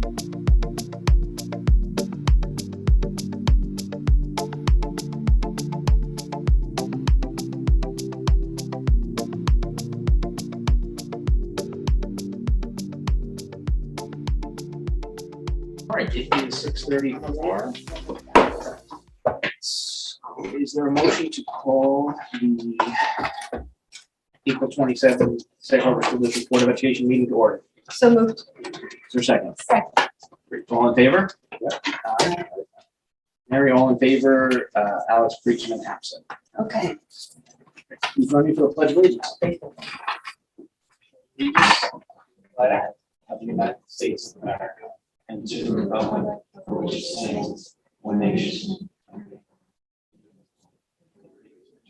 All right, it is 6:34. Is there a motion to call the April 27th Sag Harbor Schools Board of Education meeting to order? So moved. Is there a second? Second. All in favor? Aye. Mary, all in favor? Alex Preachman absent. Okay. Who's running for a pledge of allegiance? Of the United States of America and to the republic for which it stands, one nation.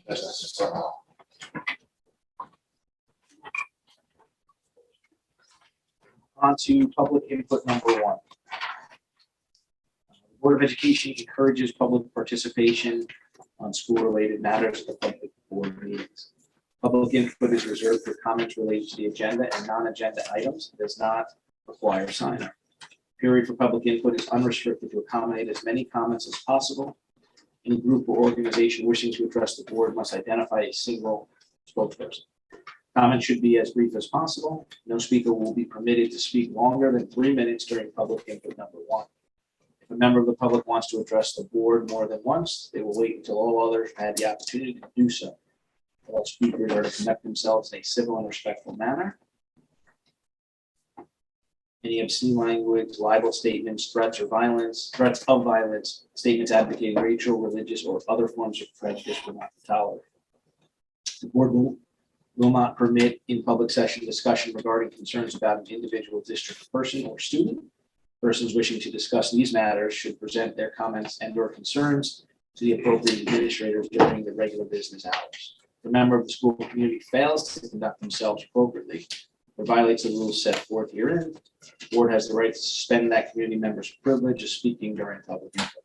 Justice for all. On to public input number 1. The Board of Education encourages public participation on school-related matters at the public board meetings. Public input is reserved for comments related to the agenda and non-agenda items. It does not require sign-up. Period for public input is unrestricted to accommodate as many comments as possible. Any group or organization wishing to address the board must identify a single spokesperson. Comments should be as brief as possible. No speaker will be permitted to speak longer than 3 minutes during public input number 1. If a member of the public wants to address the board more than once, they will wait until all others have had the opportunity to do so. All speakers are to conduct themselves in a civil and respectful manner. Any obscene language, libel statements, threats of violence, statements advocating racial, religious, or other forms of prejudice will not be tolerated. The board will not permit in public session discussion regarding concerns about an individual district person or student. Persons wishing to discuss these matters should present their comments and/or concerns to the appropriate administrators during the regular business hours. If a member of the school community fails to conduct themselves appropriately or violates the rules set forth herein, the board has the right to suspend that community member's privilege of speaking during public input.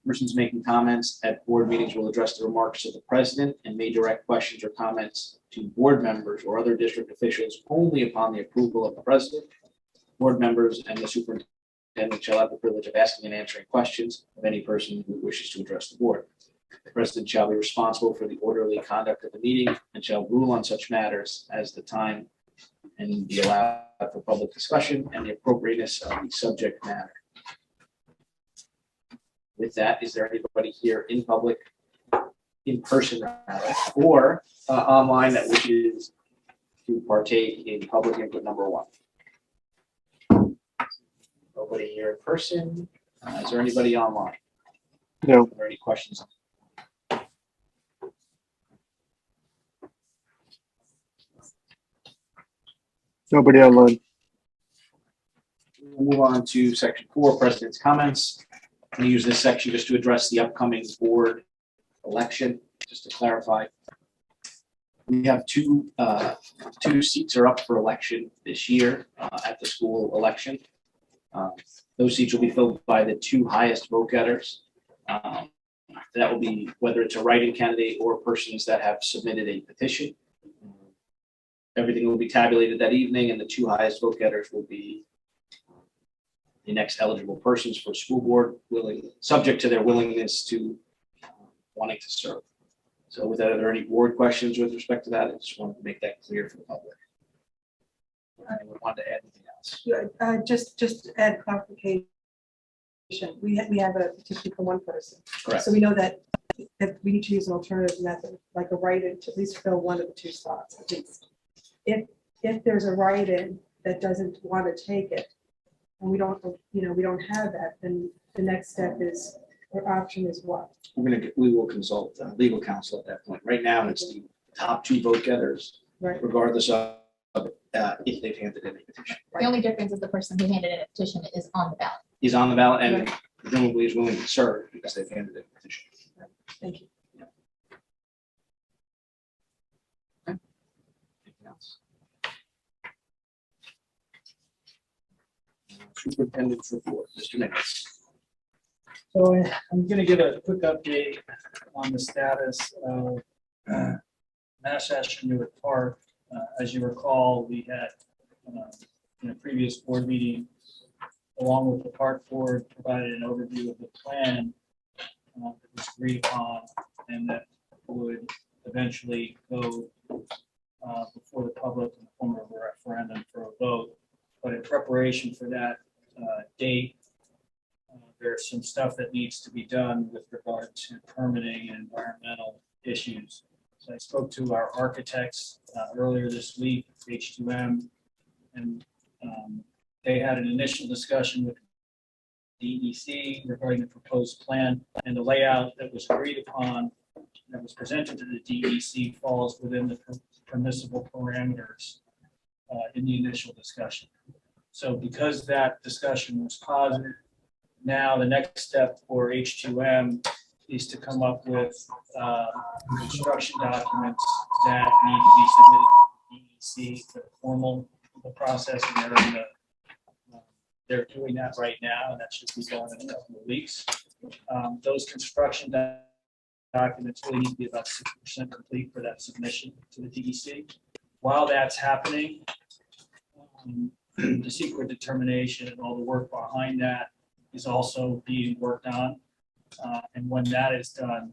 Persons making comments at board meetings will address the remarks of the president and may direct questions or comments to board members or other district officials only upon the approval of the president. Board members and the superintendent shall have the privilege of asking and answering questions of any person who wishes to address the board. The president shall be responsible for the orderly conduct of the meeting and shall rule on such matters as the time and be allowed for public discussion and the appropriateness of the subject matter. With that, is there anybody here in public, in person rather, or online that wishes to partake in public input number 1? Nobody here in person. Is there anybody online? No. Are there any questions? Nobody online. We'll move on to section 4, president's comments. I'm going to use this section just to address the upcoming board election, just to clarify. We have two seats are up for election this year at the school election. Those seats will be filled by the 2 highest vote getters. That will be whether it's a write-in candidate or persons that have submitted a petition. Everything will be tabulated that evening, and the 2 highest vote getters will be the next eligible persons for school board, subject to their willingness to wanting to serve. So with that, are there any board questions with respect to that? I just wanted to make that clear for the public. Anyone want to add anything else? Just add clarification. We have a petition for 1 person. Correct. So we know that we need to use an alternative method, like a write-in, to at least fill 1 of the 2 slots, at least. If there's a write-in that doesn't want to take it, and we don't have that, then the next step is, or option is what? We will consult legal counsel at that point. Right now, it's the top 2 vote getters, Right. regardless of if they've handed in a petition. The only difference is the person who handed in a petition is on the ballot. He's on the ballot and Right. presumably is willing to serve because they've handed in a petition. Thank you. Anything else? Superintendent's report, Mr. Nichols. So I'm going to give a quick update on the status of Mass Ashton Park. As you recall, we had in a previous board meeting along with the park board, provided an overview of the plan that was agreed upon and that would eventually go before the public in the form of a referendum for a vote. But in preparation for that date, there's some stuff that needs to be done with regard to permitting and environmental issues. So I spoke to our architects earlier this week, H2M, and they had an initial discussion with DEC regarding the proposed plan, and the layout that was agreed upon that was presented to the DEC falls within the permissible parameters in the initial discussion. So because that discussion was positive, now the next step for H2M is to come up with construction documents that need to be submitted to DEC for the formal process, and they're doing that right now, and that should be done in a couple of weeks. Those construction documents really need to be about 60% complete for that submission to the DEC. While that's happening, the secret determination and all the work behind that is also being worked on. And when that is done,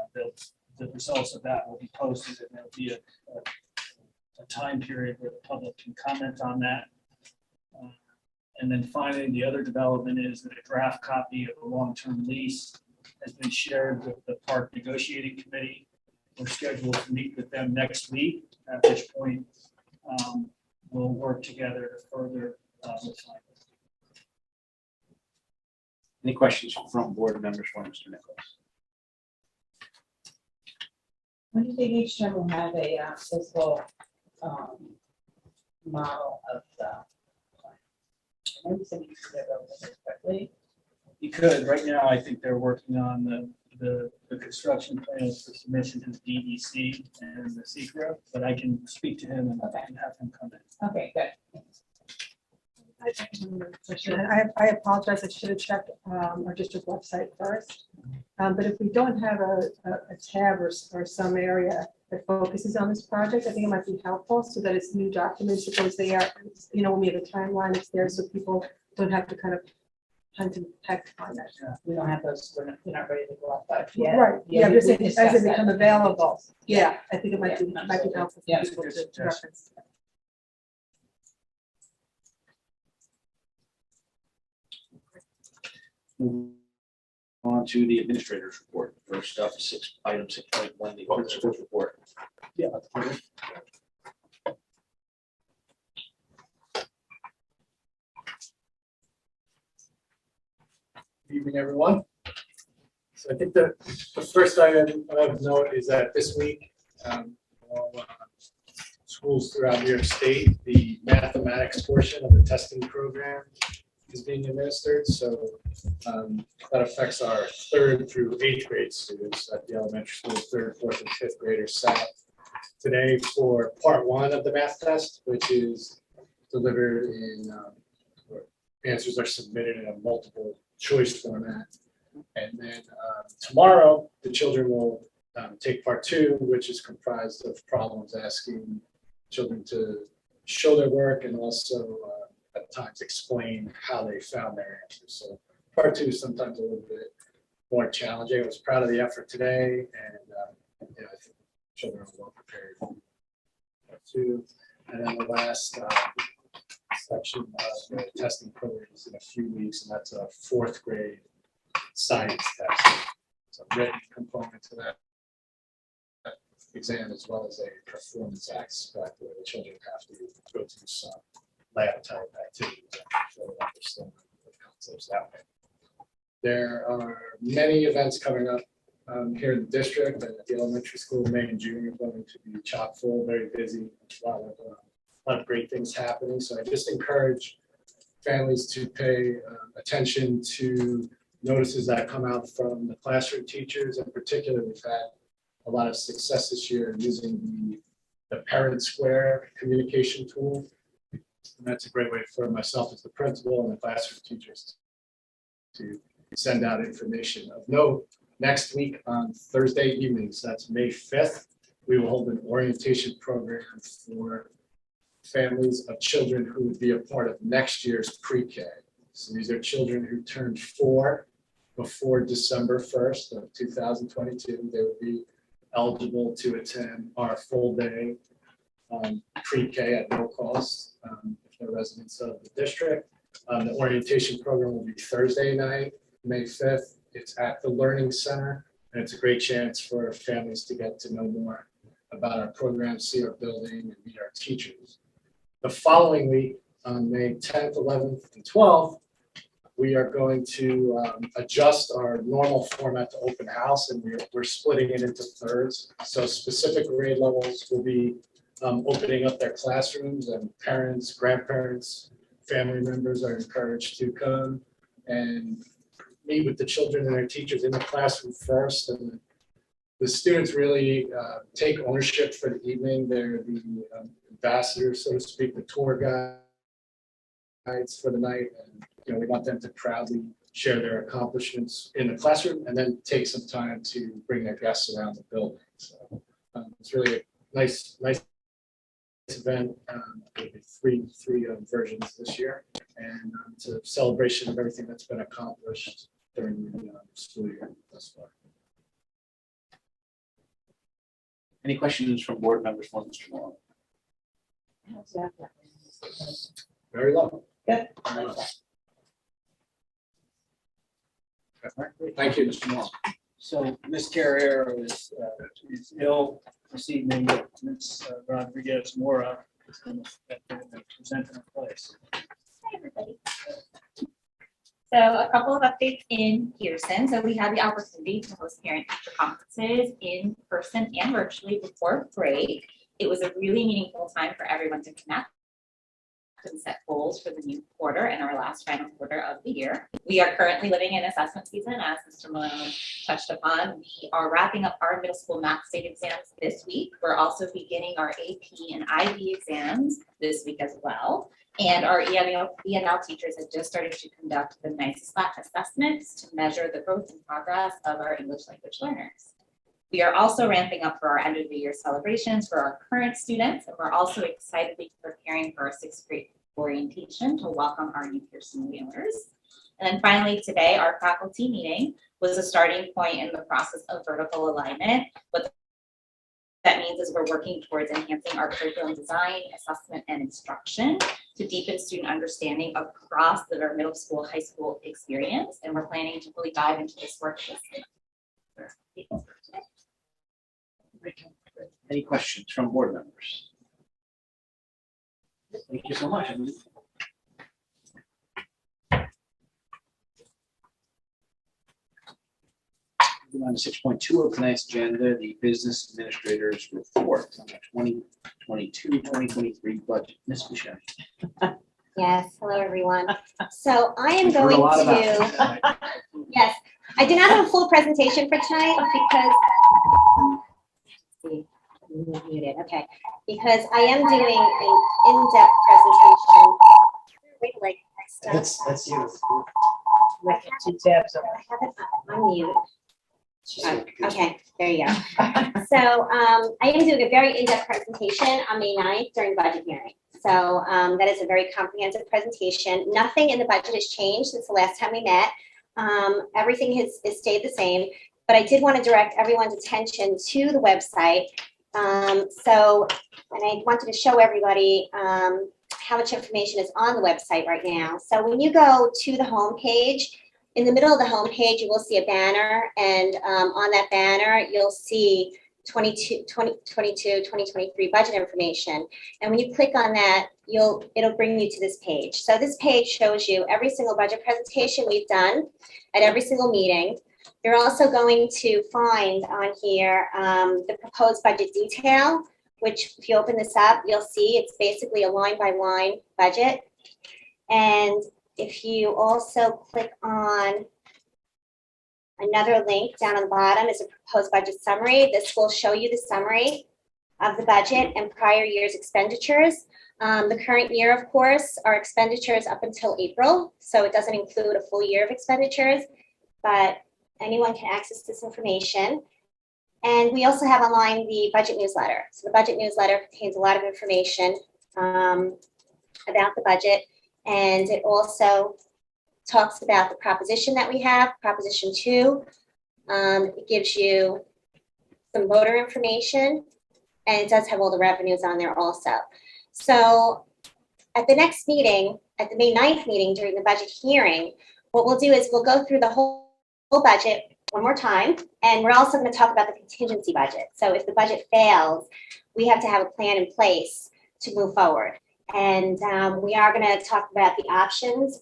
the results of that will be posted, and there'll be a time period where the public can comment on that. And then finally, the other development is that a draft copy of a long-term lease has been shared with the park negotiating committee. We're scheduled to meet with them next week, at which point we'll work together to further refine it. Any questions from board members for Mr. Nichols? When do you think each term will have a fiscal model of the plan? I know you said you could go over this quickly. You could, right now, I think they're working on the construction plans for submission to the DEC and the secret, but I can speak to him and have him come in. Okay, good. I apologize, I should have checked our district website first. But if we don't have a tab or some area that focuses on this project, I think it might be helpful so that it's new documents because they are, when we have a timeline, it's there so people don't have to kind of hunt and peck on it. We don't have those, we're not ready to go up, but yeah. Right, yeah, we just as discussed they that. become available, yeah, I think it might be, Yeah, might be helpful for yeah. people to reference. Move on to the administrator's report. First up, item 6.1, the principal's report. Yeah. Good evening, everyone. So I think the first item of note is that this week, all schools throughout New York State, the mathematics portion of the testing program is being administered. So that affects our 3rd through 8th grade students at the elementary school. 3rd, 4th, and 5th graders sat today for part 1 of the math test, which is delivered in, answers are submitted in a multiple choice format. And then tomorrow, the children will take part 2, which is comprised of problems asking children to show their work and also at times explain how they found their answers. So part 2 is sometimes a little bit more challenging. I was proud of the effort today, and I think children are well prepared for part 2. And then the last section of the testing program is in a few weeks, and that's a 4th grade science test. So written component to that exam, as well as a performance aspect where the children have to go through some lab type activities and really understand the concepts that way. There are many events coming up here in the district, and at the elementary school. May and June are going to be chock full, very busy. A lot of great things happening. So I just encourage families to pay attention to notices that come out from the classroom teachers. In particular, we've had a lot of success this year in using the Parent Square communication tool. And that's a great way for myself as the principal and the classroom teachers to send out information. Of note, next week on Thursday evenings, that's May 5th, we will hold an orientation program for families of children who would be a part of next year's pre-K. So these are children who turned 4 before December 1st of 2022. They would be eligible to attend our full day pre-K at no cost if they're residents of the district. The orientation program will be Thursday night, May 5th. It's at the Learning Center, and it's a great chance for families to get to know more about our program, see our building, and meet our teachers. The following week, on May 10th, 11th, and 12th, we are going to adjust our normal format to open house, and we're splitting it into thirds. So specific grade levels will be opening up their classrooms, and parents, grandparents, family members are encouraged to come and meet with the children and their teachers in the classroom first. And the students really take ownership for the evening. They're the ambassadors, so to speak, the tour guides for the night. And we want them to proudly share their accomplishments in the classroom and then take some time to bring their guests around the building. So it's really a nice event. There'll be three versions this year, and it's a celebration of everything that's been accomplished during the school year thus far. Any questions from board members for Mr. Malone? Very lovely. Thank you, Mr. Malone. So Ms. Carrier is ill this evening, but Ms. Rodriguez Mora is going to present in her place. Hi, everybody. So a couple of updates in Pearson. So we had the opportunity to host parent-teacher conferences in person and virtually before break. It was a really meaningful time for everyone to connect and set goals for the new quarter and our last final quarter of the year. We are currently living in assessment season, as Mr. Malone touched upon. We are wrapping up our middle school math state exams this week. We're also beginning our AP and IB exams this week as well. And our ENL teachers have just started to conduct the NICE assessments to measure the growth and progress of our English language learners. We are also ramping up for our end of the year celebrations for our current students, and we're also excitedly preparing for our 6th grade orientation to welcome our new Pearson Whalers. And then finally today, our faculty meeting was a starting point in the process of vertical alignment. What that means is we're working towards enhancing our curriculum design, assessment, and instruction to deepen student understanding across our middle school, high school experience. And we're planning to really dive into this work this semester. Any questions from board members? Thank you so much. Moving on to 6.2 of tonight's agenda, the business administrator's report on the 2022-2023 budget. Ms. Michelle. Yes, hello, everyone. So I am We've heard a going lot about to, this tonight. yes, I do not have a full presentation for tonight because, let's see, I'm muted, okay, because I am doing an in-depth presentation. Wait, like, stuff. That's you. Like 2 tabs up. I have it on mute. Okay, there you go. So I am doing a very in-depth presentation on May 9th during the budget hearing. So that is a very comprehensive presentation. Nothing in the budget has changed since the last time we met. Everything has stayed the same, but I did want to direct everyone's attention to the website. And I wanted to show everybody how much information is on the website right now. So when you go to the home page, in the middle of the home page, you will see a banner, and on that banner, you'll see 2023 budget information. And when you click on that, it'll bring you to this page. So this page shows you every single budget presentation we've done at every single meeting. You're also going to find on here the proposed budget detail, which if you open this up, you'll see it's basically a line by line budget. And if you also click on another link down on the bottom is a proposed budget summary. This will show you the summary of the budget and prior year's expenditures. The current year, of course, our expenditures up until April, so it doesn't include a full year of expenditures, but anyone can access this information. And we also have online the budget newsletter. So the budget newsletter contains a lot of information about the budget. And it also talks about the proposition that we have, Proposition 2. It gives you some voter information, and it does have all the revenues on there also. So at the next meeting, at the May 9th meeting during the budget hearing, what we'll do is we'll go through the whole budget one more time, and we're also going to talk about the contingency budget. So if the budget fails, we have to have a plan in place to move forward. And we are going to talk about the options.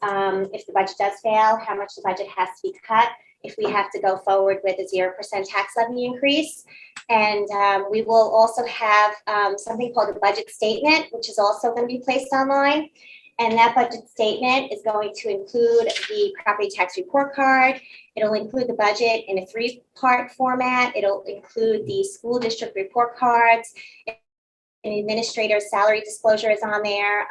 If the budget does fail, how much the budget has to be cut, if we have to go forward with a 0% tax levy increase. And we will also have something called a budget statement, which is also going to be placed online. And that budget statement is going to include the property tax report card. It'll include the budget in a 3-part format. It'll include the school district report cards. An administrator's salary disclosure is on there.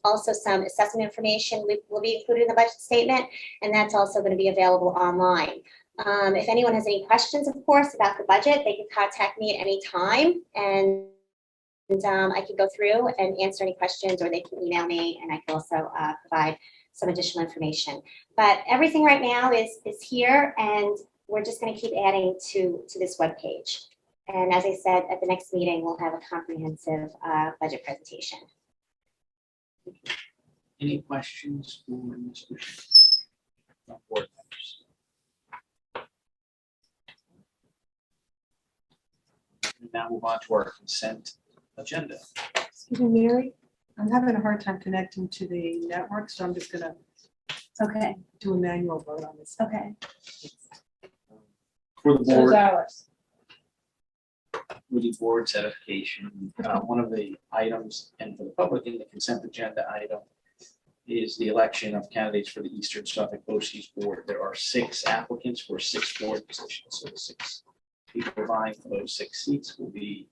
Also some assessment information will be included in the budget statement, and that's also going to be available online. If anyone has any questions, of course, about the budget, they can contact me at any time, and I can go through and answer any questions, or they can email me, and I can also provide some additional information. But everything right now is here, and we're just going to keep adding to this webpage. And as I said, at the next meeting, we'll have a comprehensive budget presentation. Any questions for Mr. from board members? We now move on to our consent agenda. Excuse me, Mary, I'm having a hard time connecting to the network, so I'm just gonna Okay, do a manual vote on this. okay. For the So board, is ours. with the board's edification, one of the items, and for the public in the consent agenda item, is the election of candidates for the Eastern Suffolk BOCES Board. There are 6 applicants for 6 board positions, so the 6 people vying for those 6 seats will be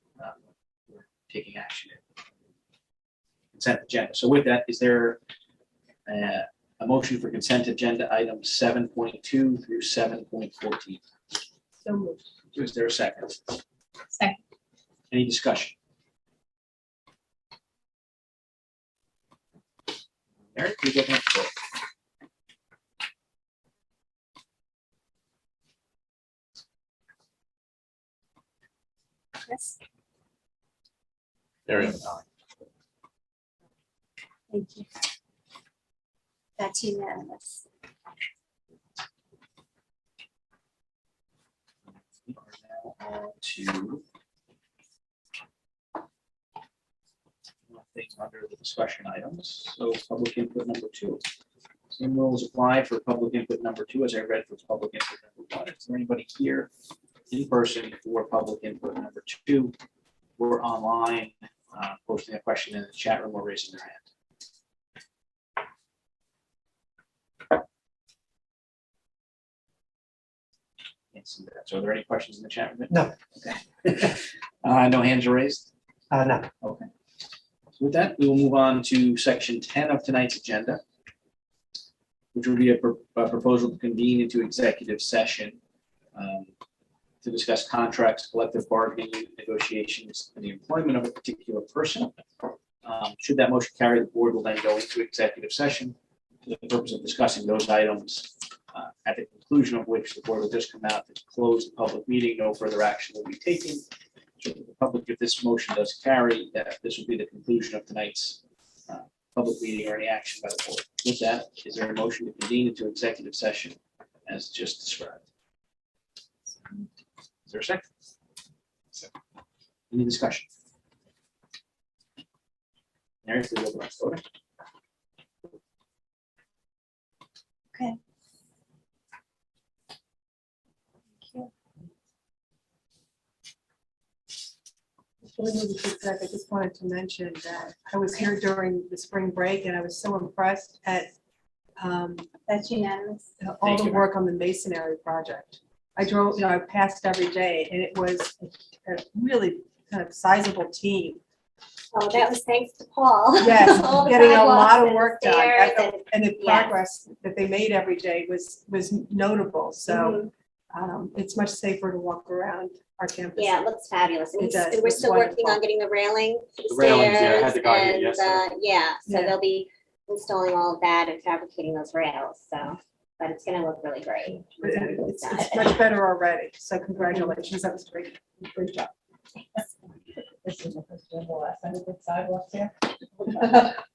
taking action in consent agenda. So with that, is there a motion for consent agenda items 7.2 through 7.14? So moved. Is there a second? Second. Any discussion? Eric, please open up the floor. Chris? There you go. Thank you. That's unanimous. We are now on to nothing under the discussion items. So public input number 2. Same rules apply for public input number 2 as I read for public input number 1. Is there anybody here in person for public input number 2 or online posting a question in the chat room or raising their hand? Can't see that. So are there any questions in the chat room? No. Okay. No hands are raised? No. Okay. So with that, we will move on to section 10 of tonight's agenda, which will be a proposal to convene into executive session to discuss contracts, collective bargaining negotiations, and the employment of a particular person. Should that motion carry, the board will then go into executive session for the purpose of discussing those items, at the conclusion of which the board will just come out to close the public meeting. No further action will be taken. So the public, if this motion does carry, that this will be the conclusion of tonight's public meeting or any action by the board. With that, is there a motion to convene into executive session as just described? Is there a second? Any discussion? Mary, please open up the voting. Okay. Before we move to exec, I just wanted to mention that I was here during the spring break, and I was so impressed at That's unanimous. all Thank the you. work on the masonry project. I drove, I passed every day, and it was a really kind of sizable team. Oh, that was thanks to Paul. Yes, All the getting a lot sidewalks of and work done, stairs and- and the Yes. progress that they made every day was notable. So Mhm. it's much safer to walk around our campus. Yeah, it looks fabulous. And It does. we're It's still working wonderful. on getting the railing for the The railings, yeah, I had stairs, the guy here and, yesterday. yeah, so Yeah. they'll be installing all of that and fabricating those rails, so, but it's gonna look really great. It's much better already, so congratulations, that was great, great job. This is the first one, the last time we did sidewalks here.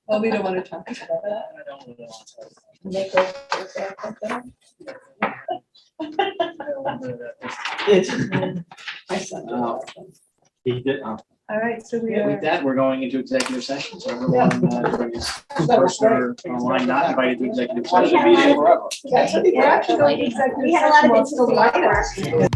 Well, we don't want to talk about that. I don't really want to. Make those for sale, something. My son. Oh. He did, All right, so we with are, that, we're going into executive session, so everyone, during this person or online not invited to executive session. We had a lot be there. we're actually going to executive We had a lot of session while it's still interesting light. work.